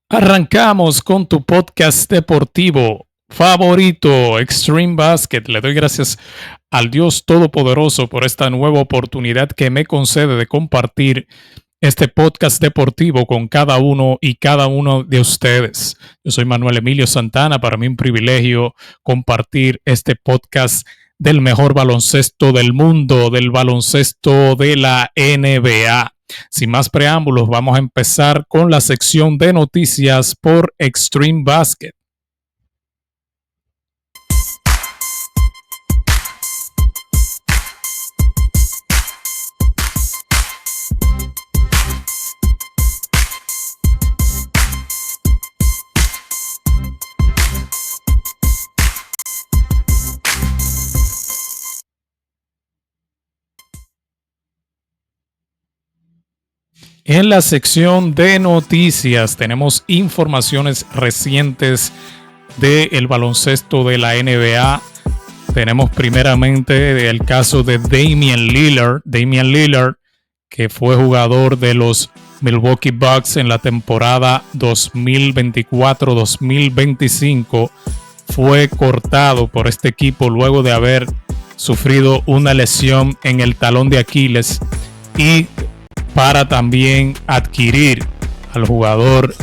Arrancamos con tu podcast deportivo favorito, Extreme Basket. Le doy gracias al Dios Todopoderoso por esta nueva oportunidad que me concede de compartir este podcast deportivo con cada uno y cada uno de ustedes. Yo soy Manuel Emilio Santana. Para mí un privilegio compartir este podcast del mejor baloncesto del mundo, del baloncesto de la NBA. Sin más preámbulos, vamos a empezar con la sección de noticias por Extreme Basket. En la sección de noticias tenemos informaciones recientes del baloncesto de la NBA. Tenemos primeramente el caso de Damian Lillard. Damian Lillard, que fue jugador de los Milwaukee Bucks en la temporada 2024-2025, fue cortado por este equipo luego de haber sufrido una lesión en el talón de Aquiles y para también adquirir al jugador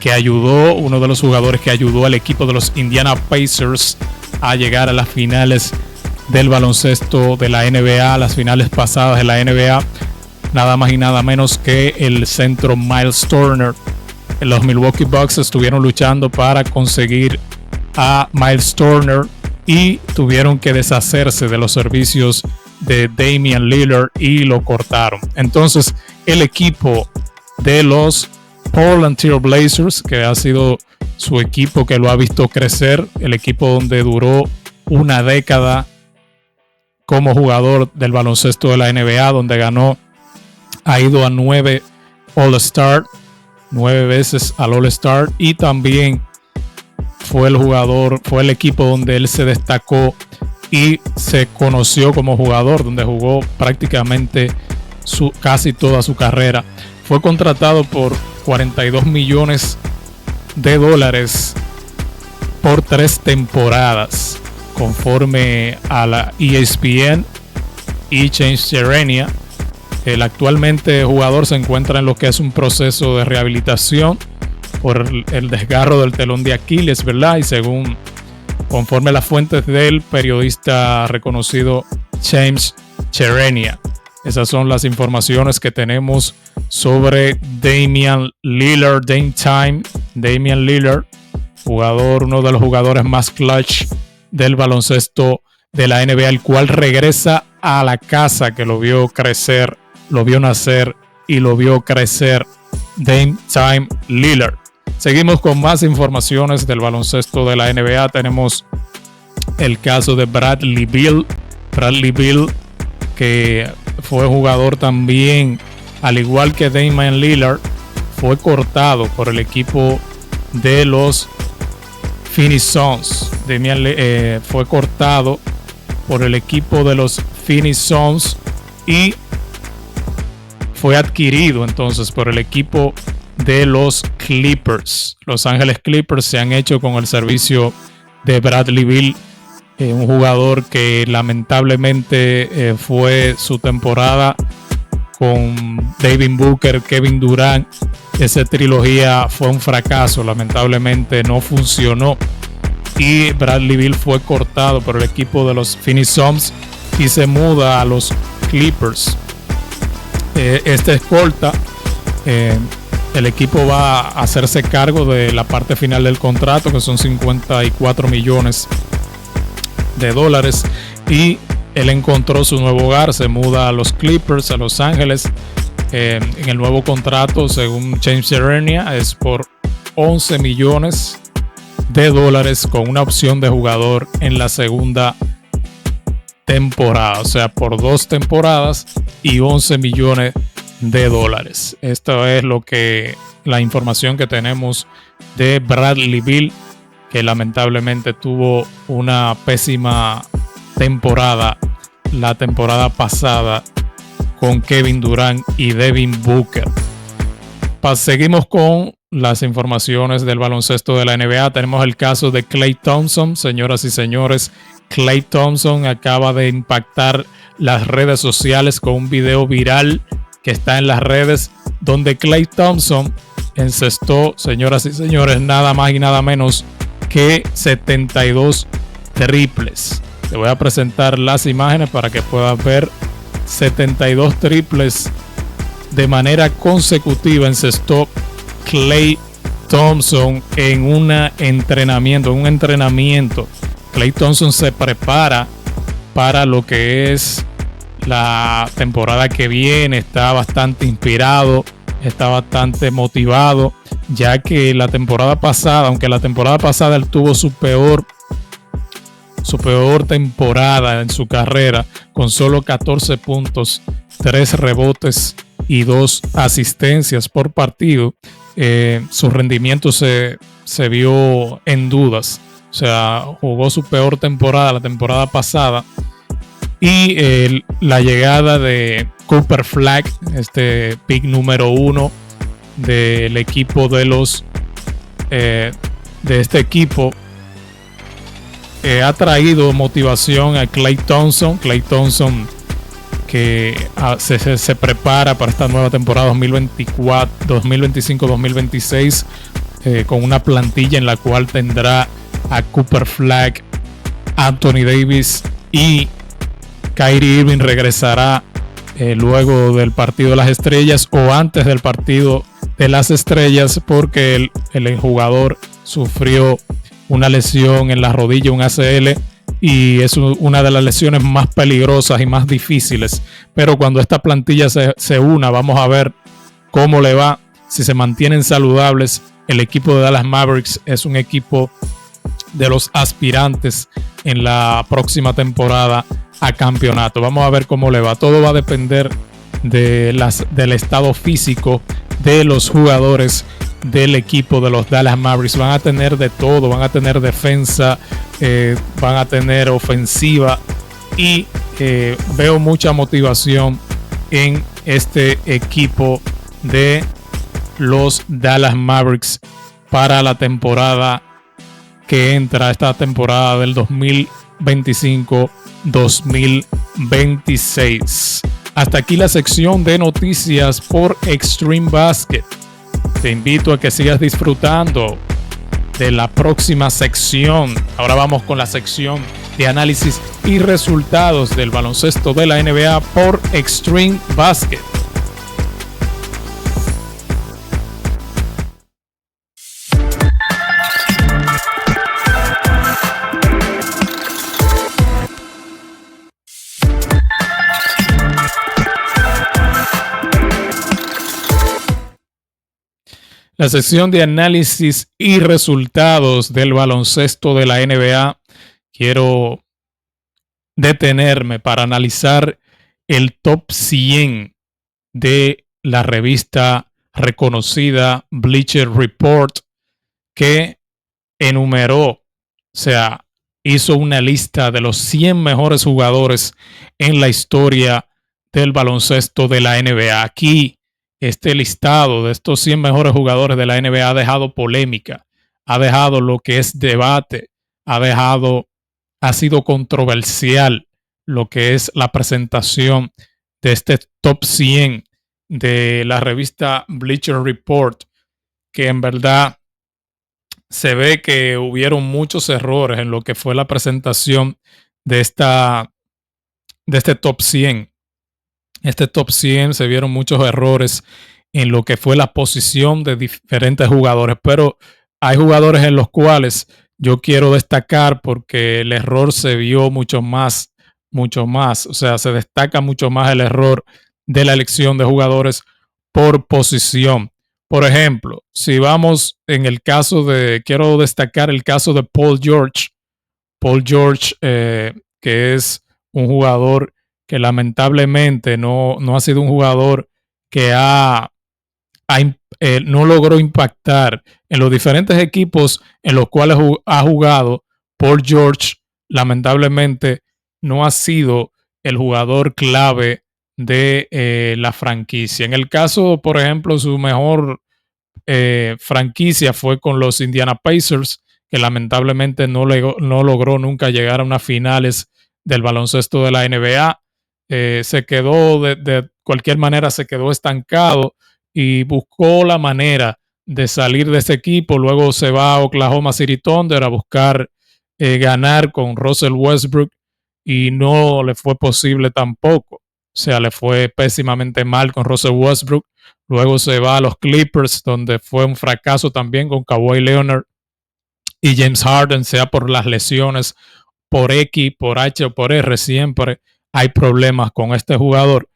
que ayudó, uno de los jugadores que ayudó al equipo de los Indiana Pacers a llegar a las finales del baloncesto de la NBA, las finales pasadas de la NBA, nada más y nada menos que el centro Miles Turner. Los Milwaukee Bucks estuvieron luchando para conseguir a Miles Turner y tuvieron que deshacerse de los servicios de Damian Lillard y lo cortaron. Entonces el equipo de los Portland Trail Blazers, que ha sido su equipo que lo ha visto crecer, el equipo donde duró una década como jugador del baloncesto de la NBA, donde ganó, ha ido a 9 All-Star, 9 veces al All-Star, y también fue el equipo donde él se destacó y se conoció como jugador, donde jugó prácticamente casi toda su carrera. Fue contratado por $42 millones por 3 temporadas, conforme a la ESPN y James Serenia. El actualmente jugador se encuentra en lo que es un proceso de rehabilitación por el desgarro del talón de Aquiles, ¿verdad? Y conforme a las fuentes del periodista reconocido James Serenia. Esas son las informaciones que tenemos sobre Damian Lillard, Damian Lillard, uno de los jugadores más clutch del baloncesto de la NBA, el cual regresa a la casa que lo vio crecer, lo vio nacer y lo vio crecer. Damian Lillard. Seguimos con más informaciones del baloncesto de la NBA. Tenemos el caso de Bradley Beal. Bradley Beal, que fue jugador también, al igual que Damian Lillard, fue cortado por el equipo de los Phoenix Suns. Fue cortado por el equipo de los Phoenix Suns y fue adquirido entonces por el equipo de los Clippers. Los Ángeles Clippers se han hecho con el servicio de Bradley Beal, un jugador que lamentablemente fue su temporada con Devin Booker, Kevin Durant. Esa trilogía fue un fracaso, lamentablemente no funcionó y Bradley Beal fue cortado por el equipo de los Phoenix Suns y se muda a los Clippers. Esta escolta, el equipo va a hacerse cargo de la parte final del contrato, que son $54 millones, y él encontró su nuevo hogar, se muda a los Clippers, a Los Ángeles. En el nuevo contrato, según James Serenia, es por $11 millones con una opción de jugador en la segunda temporada, o sea, por 2 temporadas y $11 millones. Esto es la información que tenemos de Bradley Beal, que lamentablemente tuvo una pésima temporada la temporada pasada con Kevin Durant y Devin Booker. Seguimos con las informaciones del baloncesto de la NBA. Tenemos el caso de Klay Thompson. Señoras y señores, Klay Thompson acaba de impactar las redes sociales con un video viral que está en las redes donde Klay Thompson encestó, señoras y señores, nada más y nada menos que 72 triples. Te voy a presentar las imágenes para que puedas ver 72 triples de manera consecutiva encestó Klay Thompson en un entrenamiento. Klay Thompson se prepara para lo que es la temporada que viene. Está bastante inspirado, está bastante motivado, ya que la temporada pasada, aunque la temporada pasada él tuvo su peor temporada en su carrera, con solo 14 puntos, 3 rebotes y 2 asistencias por partido, su rendimiento se vio en dudas. O sea, jugó su peor temporada la temporada pasada. Y la llegada de Cooper Flag, este pick número 1 del equipo de este equipo, ha traído motivación a Klay Thompson. Klay Thompson que se prepara para esta nueva temporada 2025-2026 con una plantilla en la cual tendrá a Cooper Flag, Anthony Davis y Kyrie Irving regresará luego del partido de las estrellas o antes del partido de las estrellas, porque el jugador sufrió una lesión en la rodilla, un ACL, y es una de las lesiones más peligrosas y más difíciles. Pero cuando esta plantilla se una, vamos a ver cómo le va, si se mantienen saludables. El equipo de Dallas Mavericks es un equipo de los aspirantes en la próxima temporada a campeonato. Vamos a ver cómo le va. Todo va a depender del estado físico de los jugadores del equipo de los Dallas Mavericks. Van a tener de todo, van a tener defensa, van a tener ofensiva, y veo mucha motivación en este equipo de los Dallas Mavericks para la temporada que entra, esta temporada del 2025-2026. Hasta aquí la sección de noticias por Extreme Basket. Te invito a que sigas disfrutando de la próxima sección. Ahora vamos con la sección de análisis y resultados del baloncesto de la NBA por Extreme Basket. La sección de análisis y resultados del baloncesto de la NBA. Quiero detenerme para analizar el top 100 de la revista reconocida Bleacher Report, que enumeró, o sea, hizo una lista de los 100 mejores jugadores en la historia del baloncesto de la NBA. Aquí, este listado de estos 100 mejores jugadores de la NBA ha dejado polémica, ha dejado lo que es debate, ha sido controversial lo que es la presentación de este top 100 de la revista Bleacher Report, que en verdad se ve que hubieron muchos errores en lo que fue la presentación de este top 100. Este top 100 se vieron muchos errores en lo que fue la posición de diferentes jugadores, pero hay jugadores en los cuales yo quiero destacar porque el error se vio mucho más, o sea, se destaca mucho más el error de la elección de jugadores por posición. Por ejemplo, si vamos en el caso quiero destacar el caso de Paul George. Paul George, que es un jugador que lamentablemente no ha sido un jugador que no logró impactar en los diferentes equipos en los cuales ha jugado. Paul George lamentablemente no ha sido el jugador clave de la franquicia. En el caso, por ejemplo, su mejor franquicia fue con los Indiana Pacers, que lamentablemente no logró nunca llegar a unas finales del baloncesto de la NBA. Se quedó de cualquier manera, se quedó estancado y buscó la manera de salir de ese equipo. Luego se va a Oklahoma City Thunder a buscar ganar con Russell Westbrook y no le fue posible tampoco. O sea, le fue pésimamente mal con Russell Westbrook. Luego se va a los Clippers, donde fue un fracaso también con Kawhi Leonard y James Harden, sea por las lesiones, por X, por H o por R, siempre hay problemas con este jugador.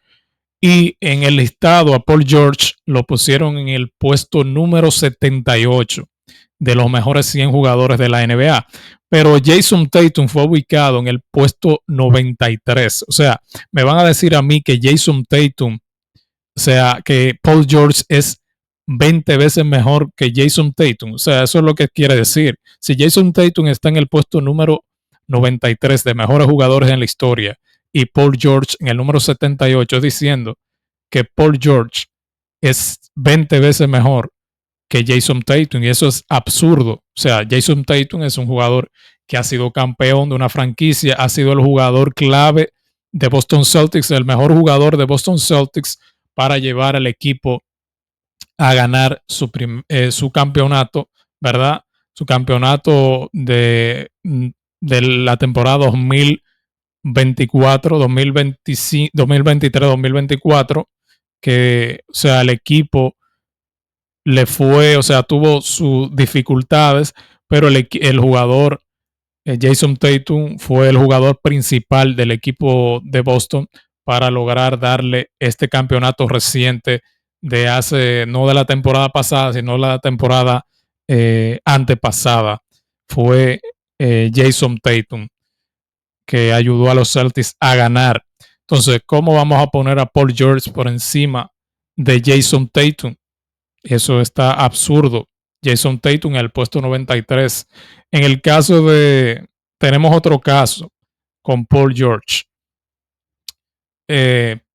Y en el listado a Paul George lo pusieron en el puesto número 78 de los mejores 100 jugadores de la NBA. Pero Jason Tatum fue ubicado en el puesto 93. O sea, me van a decir a mí que Jason Tatum, o sea, que Paul George es 20 veces mejor que Jason Tatum. O sea, eso es lo que quiere decir. Si Jason Tatum está en el puesto número 93 de mejores jugadores en la historia y Paul George en el número 78 diciendo que Paul George es 20 veces mejor que Jason Tatum, y eso es absurdo. O sea, Jason Tatum es un jugador que ha sido campeón de una franquicia, ha sido el jugador clave de Boston Celtics, el mejor jugador de Boston Celtics para llevar al equipo a ganar su campeonato, ¿verdad? Su campeonato de la temporada 2024, 2025, 2023, 2024, que, o sea, el equipo le fue, o sea, tuvo sus dificultades, pero el jugador Jason Tatum fue el jugador principal del equipo de Boston para lograr darle este campeonato reciente de hace, no de la temporada pasada, sino la temporada antepasada. Fue Jason Tatum que ayudó a los Celtics a ganar. Entonces, ¿cómo vamos a poner a Paul George por encima de Jason Tatum? Eso está absurdo. Jason Tatum en el puesto 93. En el caso tenemos otro caso con Paul George.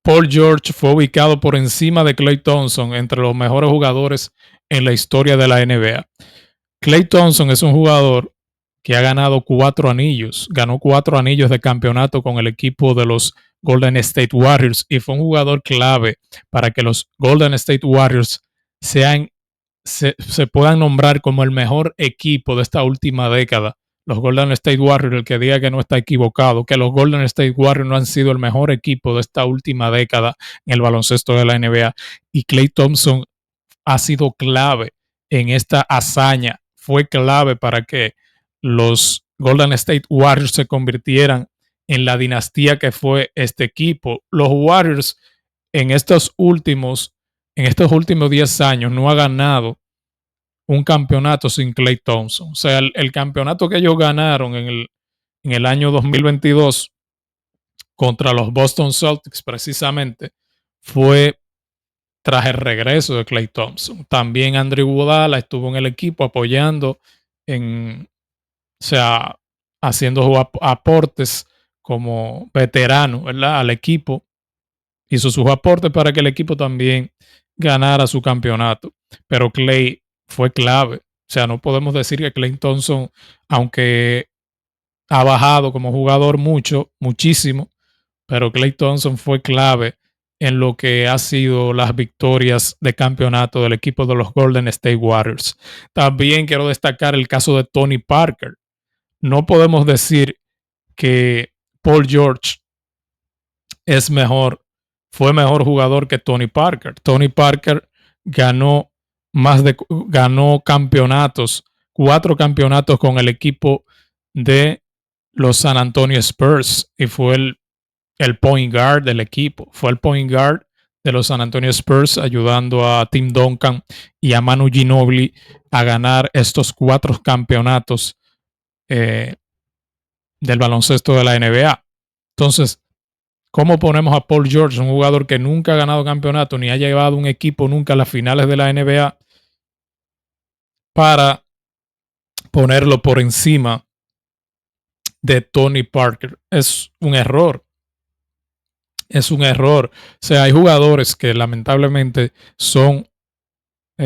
Paul George fue ubicado por encima de Klay Thompson entre los mejores jugadores en la historia de la NBA. Klay Thompson es un jugador que ha ganado 4 anillos. Ganó 4 anillos de campeonato con el equipo de los Golden State Warriors y fue un jugador clave para que los Golden State Warriors se puedan nombrar como el mejor equipo de esta última década. Los Golden State Warriors, el que diga que no está equivocado, que los Golden State Warriors no han sido el mejor equipo de esta última década en el baloncesto de la NBA. Y Klay Thompson ha sido clave en esta hazaña. Fue clave para que los Golden State Warriors se convirtieran en la dinastía que fue este equipo. Los Warriors en estos últimos 10 años no ha ganado un campeonato sin Klay Thompson. O sea, el campeonato que ellos ganaron en el año 2022 contra los Boston Celtics precisamente fue tras el regreso de Klay Thompson. También Andrew Iguodala estuvo en el equipo apoyando, o sea, haciendo aportes como veterano, ¿verdad? Al equipo. Hizo sus aportes para que el equipo también ganara su campeonato. Pero Klay fue clave. O sea, no podemos decir que Klay Thompson, aunque ha bajado como jugador muchísimo, pero Klay Thompson fue clave en lo que ha sido las victorias de campeonato del equipo de los Golden State Warriors. También quiero destacar el caso de Tony Parker. No podemos decir que Paul George fue mejor jugador que Tony Parker. Tony Parker ganó campeonatos, 4 campeonatos con el equipo de los San Antonio Spurs y fue el point guard del equipo. Fue el point guard de los San Antonio Spurs ayudando a Tim Duncan y a Manu Ginobili a ganar estos 4 campeonatos del baloncesto de la NBA. Entonces, ¿cómo ponemos a Paul George, un jugador que nunca ha ganado campeonato ni ha llevado un equipo nunca a las finales de la NBA, para ponerlo por encima de Tony Parker? Es un error. Es un error. O sea, hay jugadores que lamentablemente son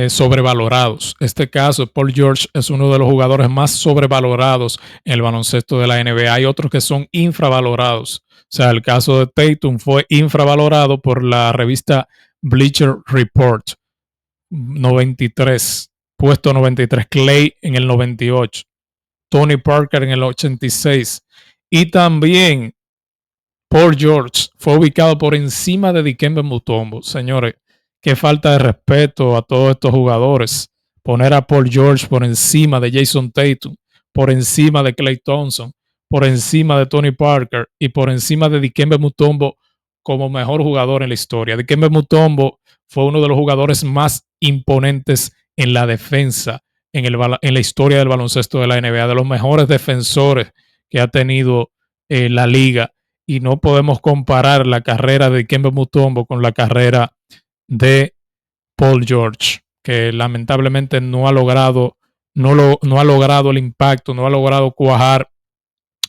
sobrevalorados. Este caso, Paul George es uno de los jugadores más sobrevalorados en el baloncesto de la NBA. Hay otros que son infravalorados. O sea, el caso de Tatum fue infravalorado por la revista Bleacher Report, 93, puesto 93, Clay en el 98, Tony Parker en el 86, y también Paul George fue ubicado por encima de Dikembe Mutombo. Señores, qué falta de respeto a todos estos jugadores. Poner a Paul George por encima de Jason Tatum, por encima de Klay Thompson, por encima de Tony Parker y por encima de Dikembe Mutombo como mejor jugador en la historia. Dikembe Mutombo fue uno de los jugadores más imponentes en la defensa en la historia del baloncesto de la NBA, de los mejores defensores que ha tenido la liga, y no podemos comparar la carrera de Dikembe Mutombo con la carrera de Paul George, que lamentablemente no ha logrado el impacto, no ha logrado cuajar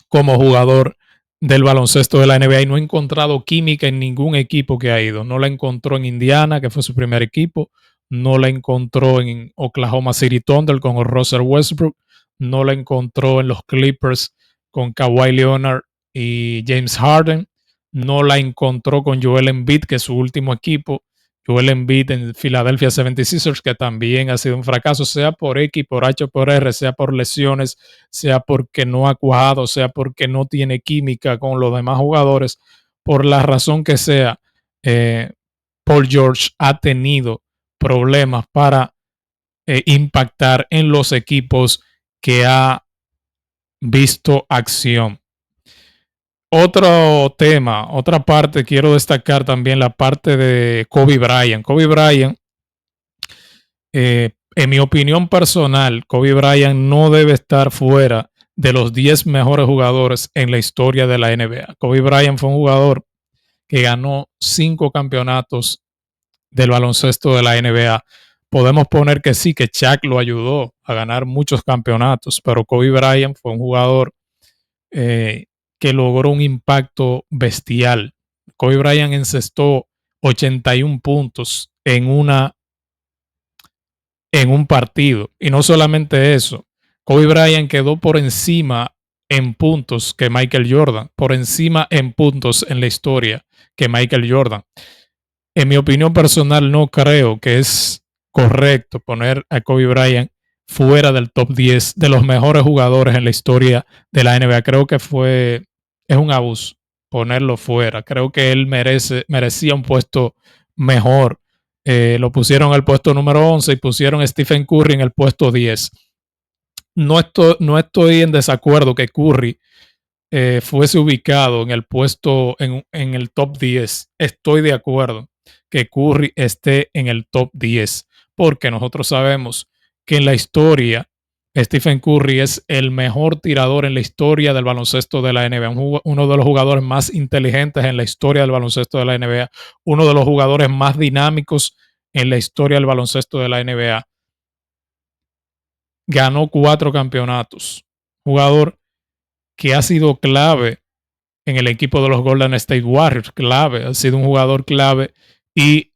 como jugador del baloncesto de la NBA y no ha encontrado química en ningún equipo que ha ido. No la encontró en Indiana, que fue su primer equipo, no la encontró en Oklahoma City Thunder con Russell Westbrook, no la encontró en los Clippers con Kawhi Leonard y James Harden, no la encontró con Joel Embiid, que es su último equipo, Joel Embiid en Philadelphia 76ers, que también ha sido un fracaso, sea por X, por H o por R, sea por lesiones, sea porque no ha cuajado, sea porque no tiene química con los demás jugadores, por la razón que sea, Paul George ha tenido problemas para impactar en los equipos que ha visto acción. Otro tema, otra parte, quiero destacar también la parte de Kobe Bryant. Kobe Bryant, en mi opinión personal, Kobe Bryant no debe estar fuera de los 10 mejores jugadores en la historia de la NBA. Kobe Bryant fue un jugador que ganó 5 campeonatos del baloncesto de la NBA. Podemos poner que sí, que Shaq lo ayudó a ganar muchos campeonatos, pero Kobe Bryant fue un jugador que logró un impacto bestial. Kobe Bryant encestó 81 puntos en un partido. Y no solamente eso, Kobe Bryant quedó por encima en puntos que Michael Jordan, por encima en puntos en la historia que Michael Jordan. En mi opinión personal, no creo que es correcto poner a Kobe Bryant fuera del top 10 de los mejores jugadores en la historia de la NBA. Creo que es un abuso ponerlo fuera. Creo que él merecía un puesto mejor. Lo pusieron en el puesto número 11 y pusieron a Stephen Curry en el puesto 10. No estoy en desacuerdo que Curry fuese ubicado en el puesto, en el top 10. Estoy de acuerdo que Curry esté en el top 10, porque nosotros sabemos que en la historia Stephen Curry es el mejor tirador en la historia del baloncesto de la NBA, uno de los jugadores más inteligentes en la historia del baloncesto de la NBA, uno de los jugadores más dinámicos en la historia del baloncesto de la NBA. Ganó 4 campeonatos, jugador que ha sido clave en el equipo de los Golden State Warriors, clave, ha sido un jugador clave y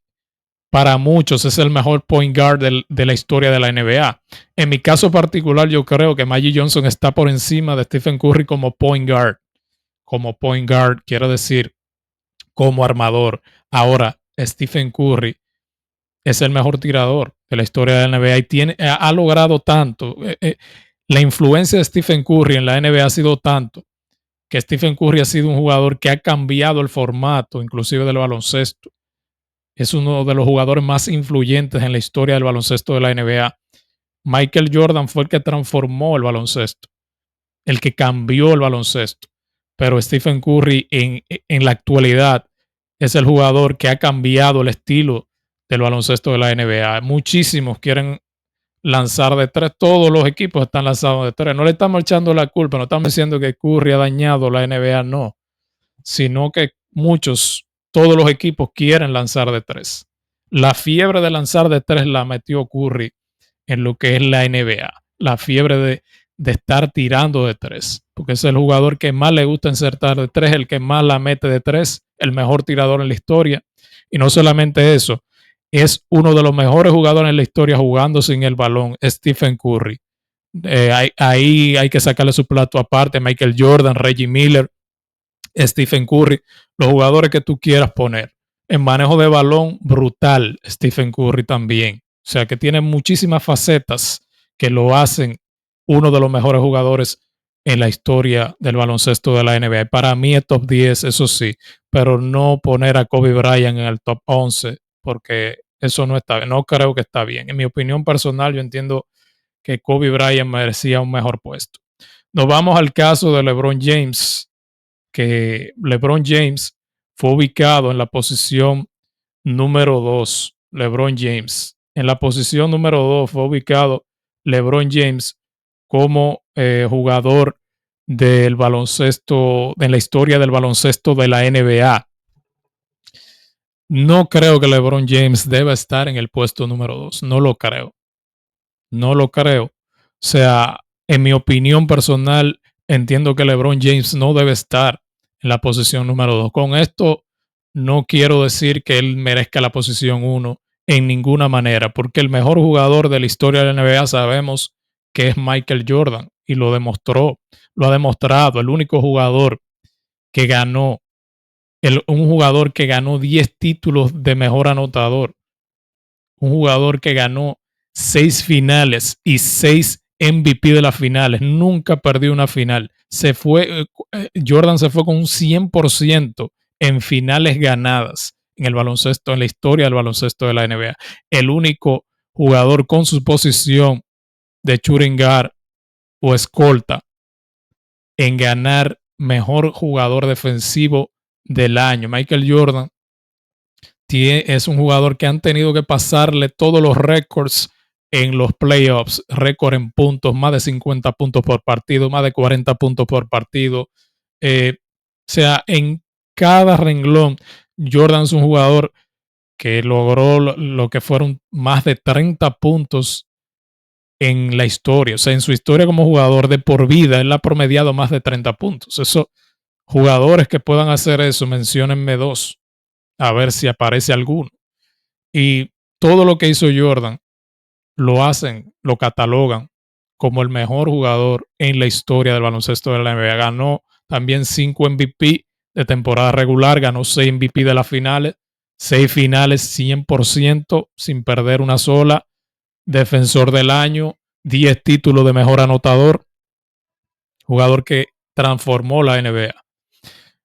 para muchos es el mejor point guard de la historia de la NBA. En mi caso particular, yo creo que Magic Johnson está por encima de Stephen Curry como point guard. Como point guard, quiero decir, como armador. Ahora, Stephen Curry es el mejor tirador de la historia de la NBA y ha logrado tanto. La influencia de Stephen Curry en la NBA ha sido tanto que Stephen Curry ha sido un jugador que ha cambiado el formato, inclusive del baloncesto. Es uno de los jugadores más influyentes en la historia del baloncesto de la NBA. Michael Jordan fue el que transformó el baloncesto, el que cambió el baloncesto. Pero Stephen Curry en la actualidad es el jugador que ha cambiado el estilo del baloncesto de la NBA. Muchísimos quieren lanzar de 3. Todos los equipos están lanzando de 3. No le estamos echando la culpa, no estamos diciendo que Curry ha dañado la NBA, no. Sino que todos los equipos quieren lanzar de 3. La fiebre de lanzar de 3 la metió Curry en lo que es la NBA. La fiebre de estar tirando de 3. Porque es el jugador que más le gusta insertar de 3, el que más la mete de 3, el mejor tirador en la historia. Y no solamente eso, es uno de los mejores jugadores en la historia jugando sin el balón, Stephen Curry. Ahí hay que sacarle su plato aparte, Michael Jordan, Reggie Miller, Stephen Curry, los jugadores que tú quieras poner. En manejo de balón, brutal, Stephen Curry también. O sea que tiene muchísimas facetas que lo hacen uno de los mejores jugadores en la historia del baloncesto de la NBA. Para mí es top 10, eso sí, pero no poner a Kobe Bryant en el top 11, porque eso no está bien, no creo que está bien. En mi opinión personal, yo entiendo que Kobe Bryant merecía un mejor puesto. Nos vamos al caso de LeBron James, que LeBron James fue ubicado en la posición número 2. LeBron James. En la posición número 2 fue ubicado LeBron James como jugador del baloncesto, en la historia del baloncesto de la NBA. No creo que LeBron James deba estar en el puesto número 2. No lo creo. No lo creo. O sea, en mi opinión personal, entiendo que LeBron James no debe estar en la posición número 2. Con esto no quiero decir que él merezca la posición 1 en ninguna manera, porque el mejor jugador de la historia de la NBA sabemos que es Michael Jordan y lo demostró, lo ha demostrado, el único jugador que ganó, un jugador que ganó 10 títulos de mejor anotador, un jugador que ganó 6 finales y 6 MVP de las finales, nunca perdió una final. Jordan se fue con un 100% en finales ganadas en el baloncesto, en la historia del baloncesto de la NBA. El único jugador con su posición de shooting guard o escolta en ganar mejor jugador defensivo del año. Michael Jordan es un jugador que han tenido que pasarle todos los récords en los playoffs, récord en puntos, más de 50 puntos por partido, más de 40 puntos por partido. O sea, en cada renglón, Jordan es un jugador que logró lo que fueron más de 30 puntos en la historia. O sea, en su historia como jugador de por vida, él ha promediado más de 30 puntos. Eso, jugadores que puedan hacer eso, menciónenme dos, a ver si aparece alguno. Y todo lo que hizo Jordan lo hacen, lo catalogan como el mejor jugador en la historia del baloncesto de la NBA. Ganó también 5 MVP de temporada regular, ganó 6 MVP de las finales, 6 finales 100% sin perder una sola, defensor del año, 10 títulos de mejor anotador, jugador que transformó la NBA.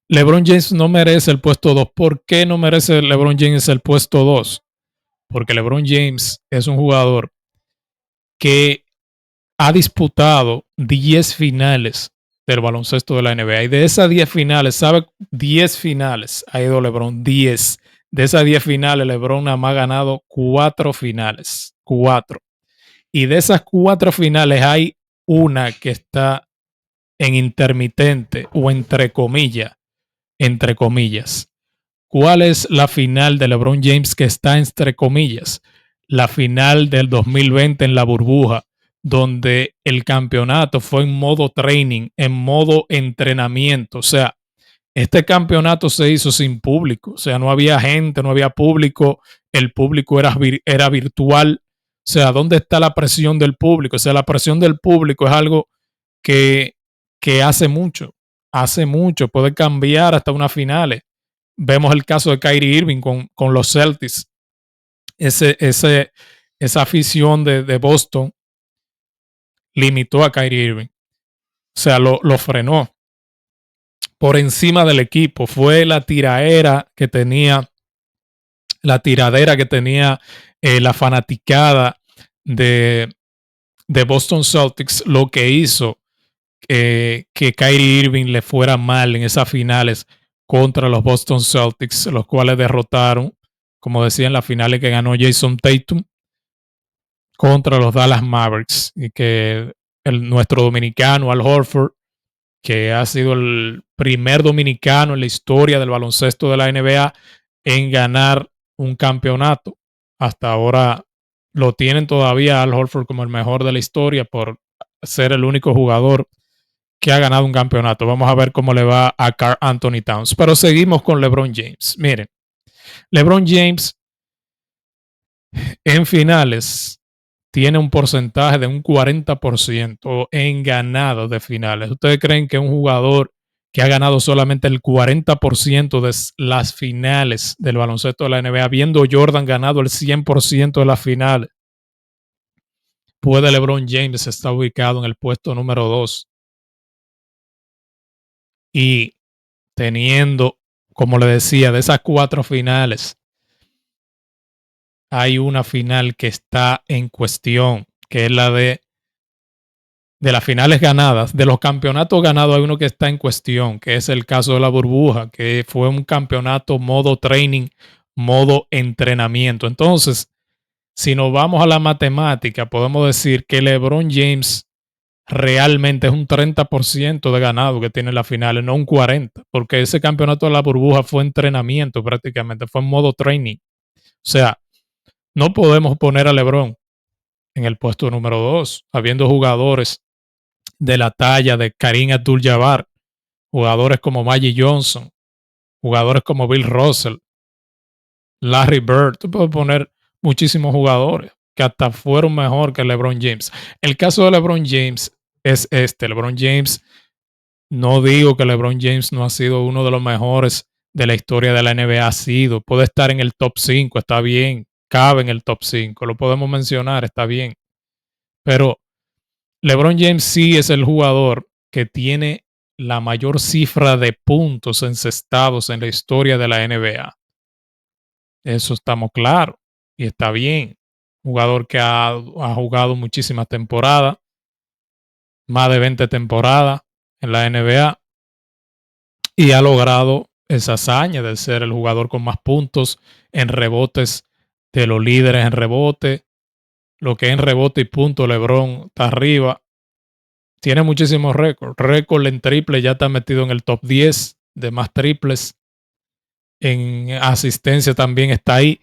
LeBron James no merece el puesto 2. ¿Por qué no merece LeBron James el puesto 2? Porque LeBron James es un jugador que ha disputado 10 finales del baloncesto de la NBA. Y de esas 10 finales, ¿sabe? 10 finales ha ido LeBron, 10. De esas 10 finales, LeBron nada más ha ganado 4 finales. 4. Y de esas 4 finales hay una que está en intermitente o entre comillas. Entre comillas. ¿Cuál es la final de LeBron James que está entre comillas? La final del 2020 en la burbuja, donde el campeonato fue en modo training, en modo entrenamiento. O sea, este campeonato se hizo sin público. O sea, no había gente, no había público. El público era virtual. O sea, ¿dónde está la presión del público? O sea, la presión del público es algo que, que hace mucho, puede cambiar hasta unas finales. Vemos el caso de Kyrie Irving con los Celtics. Esa afición de Boston limitó a Kyrie Irving. O sea, lo frenó por encima del equipo. Fue la tiradera que tenía la fanaticada de Boston Celtics, lo que hizo que Kyrie Irving le fuera mal en esas finales contra los Boston Celtics, los cuales derrotaron, como decía, en las finales que ganó Jason Tatum contra los Dallas Mavericks, y que nuestro dominicano Al Horford, que ha sido el primer dominicano en la historia del baloncesto de la NBA en ganar un campeonato. Hasta ahora lo tienen todavía Al Horford como el mejor de la historia por ser el único jugador que ha ganado un campeonato. Vamos a ver cómo le va a Karl Anthony Towns. Pero seguimos con LeBron James. Miren, LeBron James En finales, tiene un porcentaje de un 40% en ganados de finales. ¿Ustedes creen que un jugador que ha ganado solamente el 40% de las finales del baloncesto de la NBA, habiendo Jordan ganado el 100% de las finales, puede LeBron James estar ubicado en el puesto número 2 y teniendo, como le decía, de esas 4 finales, hay una final que está en cuestión, que es la de las finales ganadas, de los campeonatos ganados hay uno que está en cuestión, que es el caso de la burbuja, que fue un campeonato modo training, modo entrenamiento. Entonces, si nos vamos a la matemática, podemos decir que LeBron James realmente es un 30% de ganado que tiene en las finales, no un 40%, porque ese campeonato de la burbuja fue entrenamiento prácticamente, fue en modo training. O sea, no podemos poner a LeBron en el puesto número 2, habiendo jugadores de la talla de Kareem Abdul-Jabbar, jugadores como Magic Johnson, jugadores como Bill Russell, Larry Bird. Tú puedes poner muchísimos jugadores que hasta fueron mejor que LeBron James. El caso de LeBron James es este. LeBron James, no digo que LeBron James no ha sido uno de los mejores de la historia de la NBA, ha sido. Puede estar en el top 5, está bien. Cabe en el top 5, lo podemos mencionar, está bien. Pero LeBron James sí es el jugador que tiene la mayor cifra de puntos encestados en la historia de la NBA. Eso estamos claros y está bien. Jugador que ha jugado muchísimas temporadas, más de 20 temporadas en la NBA y ha logrado esa hazaña de ser el jugador con más puntos en rebotes de los líderes en rebote. Lo que es en rebote y punto, LeBron está arriba. Tiene muchísimos récords. Récord en triple, ya está metido en el top 10 de más triples. En asistencia también está ahí.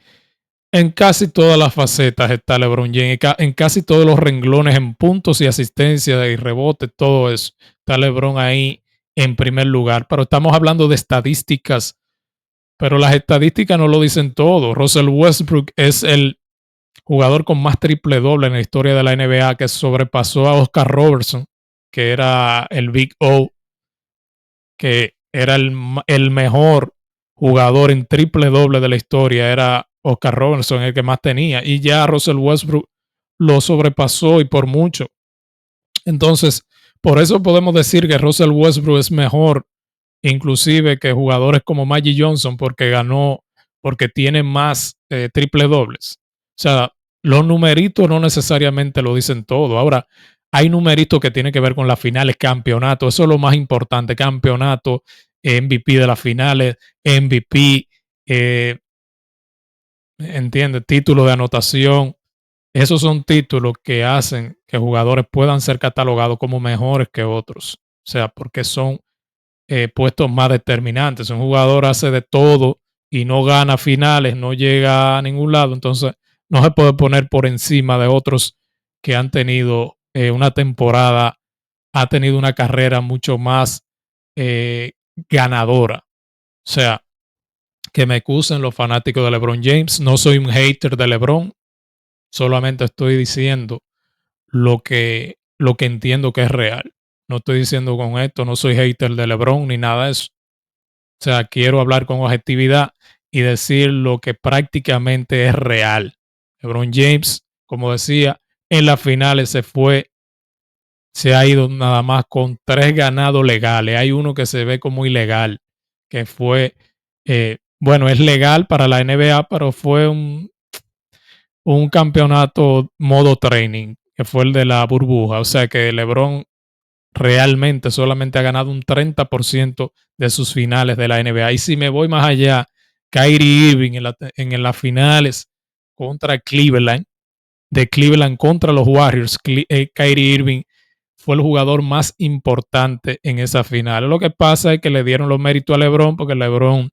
En casi todas las facetas está LeBron James. En casi todos los renglones en puntos y asistencia y rebote, todo eso. Está LeBron ahí en primer lugar. Pero estamos hablando de estadísticas. Pero las estadísticas no lo dicen todo. Russell Westbrook es el jugador con más triple doble en la historia de la NBA, que sobrepasó a Oscar Robertson, que era el Big O, que era el mejor jugador en triple doble de la historia, era Oscar Robertson el que más tenía, y ya Russell Westbrook lo sobrepasó y por mucho. Entonces, por eso podemos decir que Russell Westbrook es mejor inclusive que jugadores como Magic Johnson, porque tiene más triple dobles. O sea, los numeritos no necesariamente lo dicen todo. Ahora, hay numeritos que tienen que ver con las finales, campeonato, eso es lo más importante, campeonato, MVP de las finales, MVP, entiende, título de anotación. Esos son títulos que hacen que jugadores puedan ser catalogados como mejores que otros. O sea, porque son puestos más determinantes. Un jugador hace de todo y no gana finales, no llega a ningún lado, entonces no se puede poner por encima de otros que han tenido una temporada, ha tenido una carrera mucho más ganadora. O sea, que me excusen los fanáticos de LeBron James, no soy un hater de LeBron, solamente estoy diciendo lo que entiendo que es real. No estoy diciendo con esto, no soy hater de LeBron ni nada de eso. O sea, quiero hablar con objetividad y decir lo que prácticamente es real. LeBron James, como decía, en las finales se ha ido nada más con 3 ganados legales. Hay uno que se ve como ilegal, que fue, bueno, es legal para la NBA, pero fue un campeonato modo training, que fue el de la burbuja. O sea que LeBron realmente solamente ha ganado un 30% de sus finales de la NBA. Y si me voy más allá, Kyrie Irving en las finales contra Cleveland, de Cleveland contra los Warriors, Kyrie Irving fue el jugador más importante en esa final. Lo que pasa es que le dieron los méritos a LeBron porque LeBron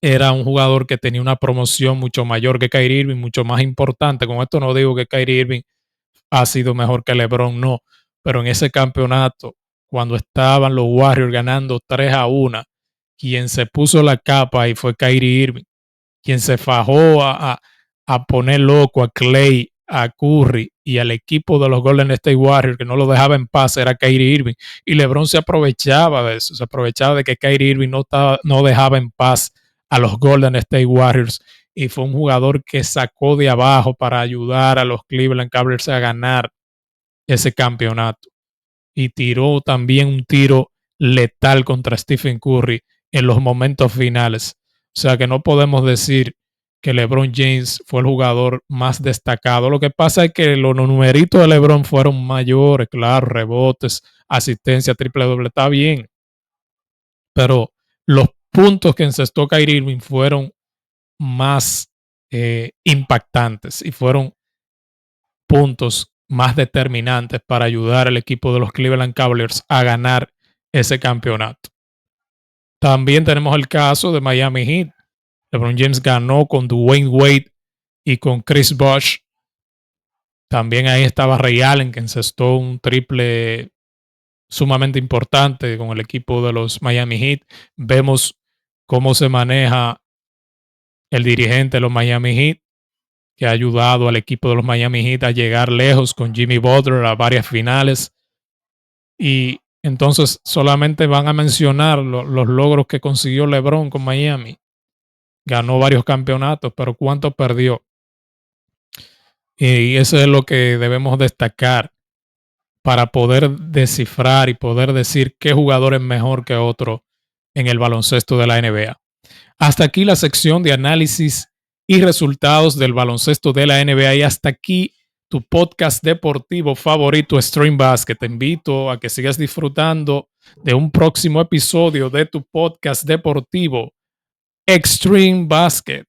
era un jugador que tenía una promoción mucho mayor que Kyrie Irving, mucho más importante. Con esto no digo que Kyrie Irving ha sido mejor que LeBron, no. Pero en ese campeonato, cuando estaban los Warriors ganando 3-1, quien se puso la capa y fue Kyrie Irving, quien se fajó a poner loco a Clay, a Curry y al equipo de los Golden State Warriors, que no lo dejaba en paz, era Kyrie Irving. Y LeBron se aprovechaba de eso, se aprovechaba de que Kyrie Irving no dejaba en paz a los Golden State Warriors. Y fue un jugador que sacó de abajo para ayudar a los Cleveland Cavaliers a ganar ese campeonato. Y tiró también un tiro letal contra Stephen Curry en los momentos finales. O sea que no podemos decir que LeBron James fue el jugador más destacado. Lo que pasa es que los numeritos de LeBron fueron mayores, claro, rebotes, asistencia, triple doble, está bien. Pero los puntos que encestó Kyrie Irving fueron más impactantes y fueron puntos más determinantes para ayudar al equipo de los Cleveland Cavaliers a ganar ese campeonato. También tenemos el caso de Miami Heat. LeBron James ganó con Dwayne Wade y con Chris Bosh. También ahí estaba Ray Allen, que encestó un triple sumamente importante con el equipo de los Miami Heat. Vemos cómo se maneja el dirigente de los Miami Heat, que ha ayudado al equipo de los Miami Heat a llegar lejos con Jimmy Butler a varias finales. Y entonces solamente van a mencionar los logros que consiguió LeBron con Miami. Ganó varios campeonatos, pero ¿cuánto perdió? Y eso es lo que debemos destacar para poder descifrar y poder decir qué jugador es mejor que otro en el baloncesto de la NBA. Hasta aquí la sección de análisis y resultados del baloncesto de la NBA y hasta aquí tu podcast deportivo favorito, Stream Basket. Te invito a que sigas disfrutando de un próximo episodio de tu podcast deportivo, Extreme Basket.